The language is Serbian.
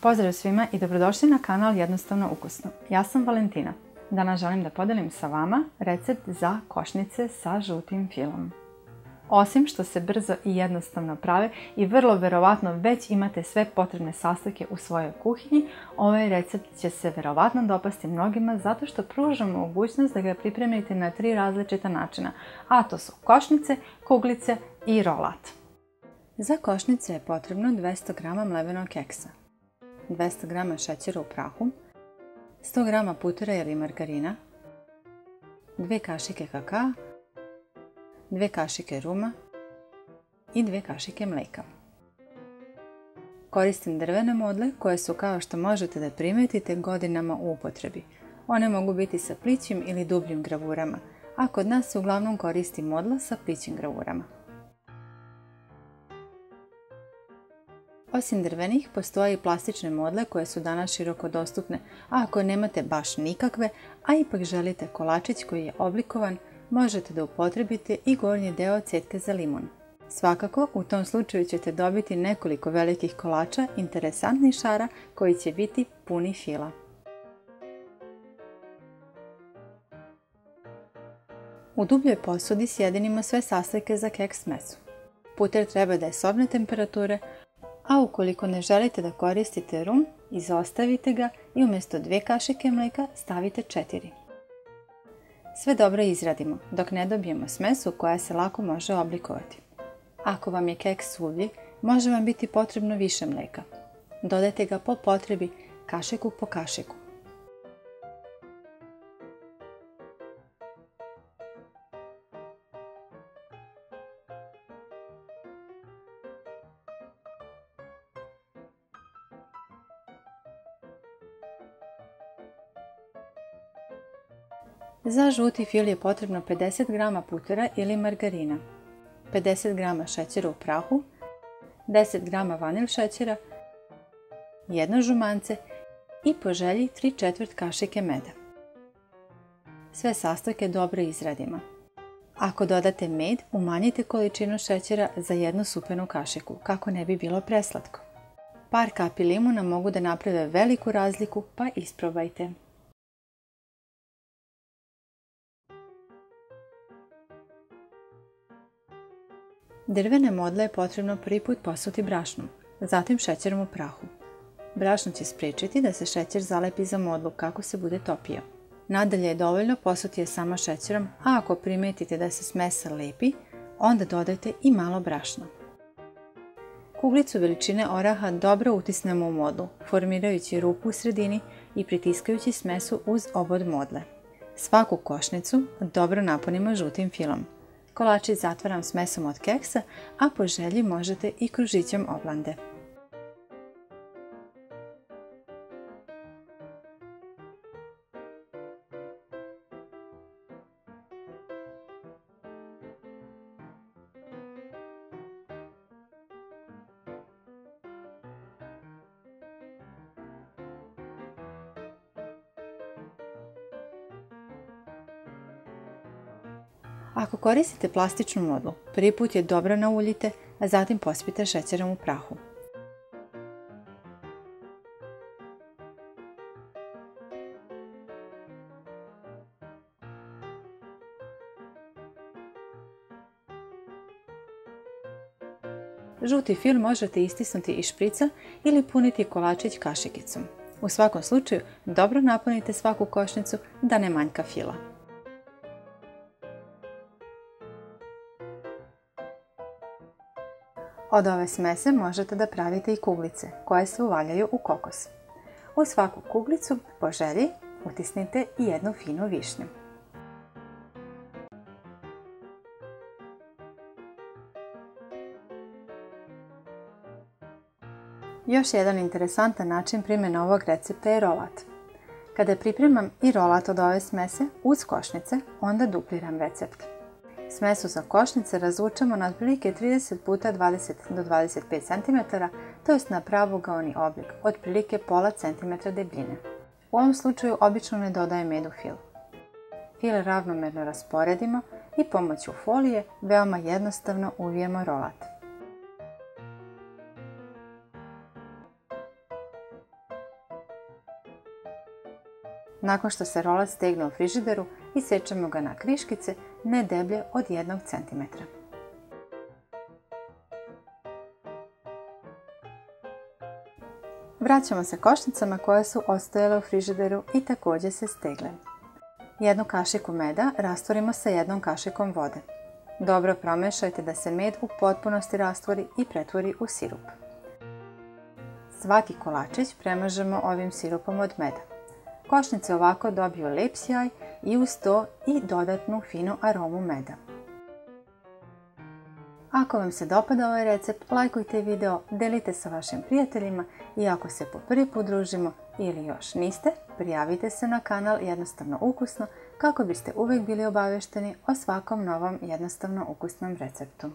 Pozdrav svima i dobrodošli na kanal Jednostavno ukusno. Ja sam Valentina. Danas želim da podelim sa vama recept za košnice sa žutim filom. Osim što se brzo i jednostavno prave i vrlo verovatno već imate sve potrebne sastojke u svojoj kuhinji, ovaj recept će se verovatno dopasti mnogima zato što pruža mogućnost da ga pripremite na 3 različita načina, a to su košnice, kuglice i rolat. Za košnice je potrebno 200 g mlevenog keksa, 200 g šećera u prahu, 100 g putera ili margarina, 2 kašike kakaa, 2 kašike ruma i 2 kašike mlijeka. Koristim drvene modle koje su, kao što možete da primetite, godinama u upotrebi. One mogu biti sa plićim ili dubljim gravurama, a kod nas se uglavnom koristi modla sa plićim gravurama. Osim drvenih, postoje i plastične modle koje su danas široko dostupne, a ako nemate baš nikakve, a ipak želite kolačić koji je oblikovan, možete da upotrebite i gornji deo cetke za limun. Svakako, u tom slučaju ćete dobiti nekoliko velikih kolača interesantnih šara koji će biti puni fila. U dubljoj posudi sjedinimo sve sastojke za keks smesu. Puter treba da je sobne temperature, a ukoliko ne želite da koristite rum, izostavite ga i umjesto 2 kašike mlijeka stavite 4. Sve dobro izradimo dok ne dobijemo smesu koja se lako može oblikovati. Ako vam je keks suvlji, može vam biti potrebno više mlijeka. Dodajte ga po potrebi, kašiku po kašiku. Za žuti fil je potrebno 50 g putera ili margarina, 50 g šećera u prahu, 10 g vanil šećera, 1 žumance i po želji 3/4 kašike meda. Sve sastojke dobro izradimo. Ako dodate med, umanjite količinu šećera za 1 supenu kašiku kako ne bi bilo preslatko. Par kapi limuna mogu da naprave veliku razliku, pa isprobajte. Drvene modle je potrebno prvi put posuti brašnom, zatim šećerom u prahu. Brašno će spriječiti da se šećer zalepi za modlu kako se bude topio. Nadalje je dovoljno posuti je samo šećerom, a ako primetite da se smesa lepi, onda dodajte i malo brašna. Kuglicu veličine oraha dobro utisnemo u modlu, formirajući rupu u sredini i pritiskajući smesu uz obod modle. Svaku košnicu dobro napunimo žutim filom. Kolačić zatvaram smesom od keksa, a po želji možete i kružićem oblande. Ako koristite plastičnu modlu, prvi put je dobro nauljite, a zatim pospite šećerom u prahu. Žuti fil možete istisnuti iz šprica ili puniti kolačić kašikicom. U svakom slučaju, dobro napunite svaku košnicu da ne manjka fila. Od ove smese možete da pravite i kuglice koje se uvaljaju u kokos. U svaku kuglicu, po želji, utisnite i jednu finu višnju. Još jedan interesantan način primjene ovog recepta je rolat. Kada pripremam i rolat od ove smese uz košnice, onda dupliram recept. Smesu za košnice razvučemo na otprilike 30 x 20 do 25 cm, to jest na pravogaoni oblik, otprilike pola centimetra debljine. U ovom slučaju obično ne dodajem med u fil. Fil ravnomerno rasporedimo i pomoću folije veoma jednostavno uvijemo rolat. Nakon što se rolac stegne u frižideru, isečemo ga na kriškice ne deblje od 1 cm. Vraćamo se košnicama koje su ostajale u frižideru i također se stegle. 1 kašiku meda rastvorimo sa 1 kašikom vode. Dobro promešajte da se med u potpunosti rastvori i pretvori u sirup. Svaki kolačić premažemo ovim sirupom od meda. Košnice ovako dobiju lep sjaj i uz to i dodatnu finu aromu meda. Ako vam se dopada ovaj recept, lajkujte video, delite sa vašim prijateljima i ako se po prvi put družimo ili još niste, prijavite se na kanal Jednostavno ukusno kako biste uvijek bili obavešteni o svakom novom jednostavno ukusnom receptu.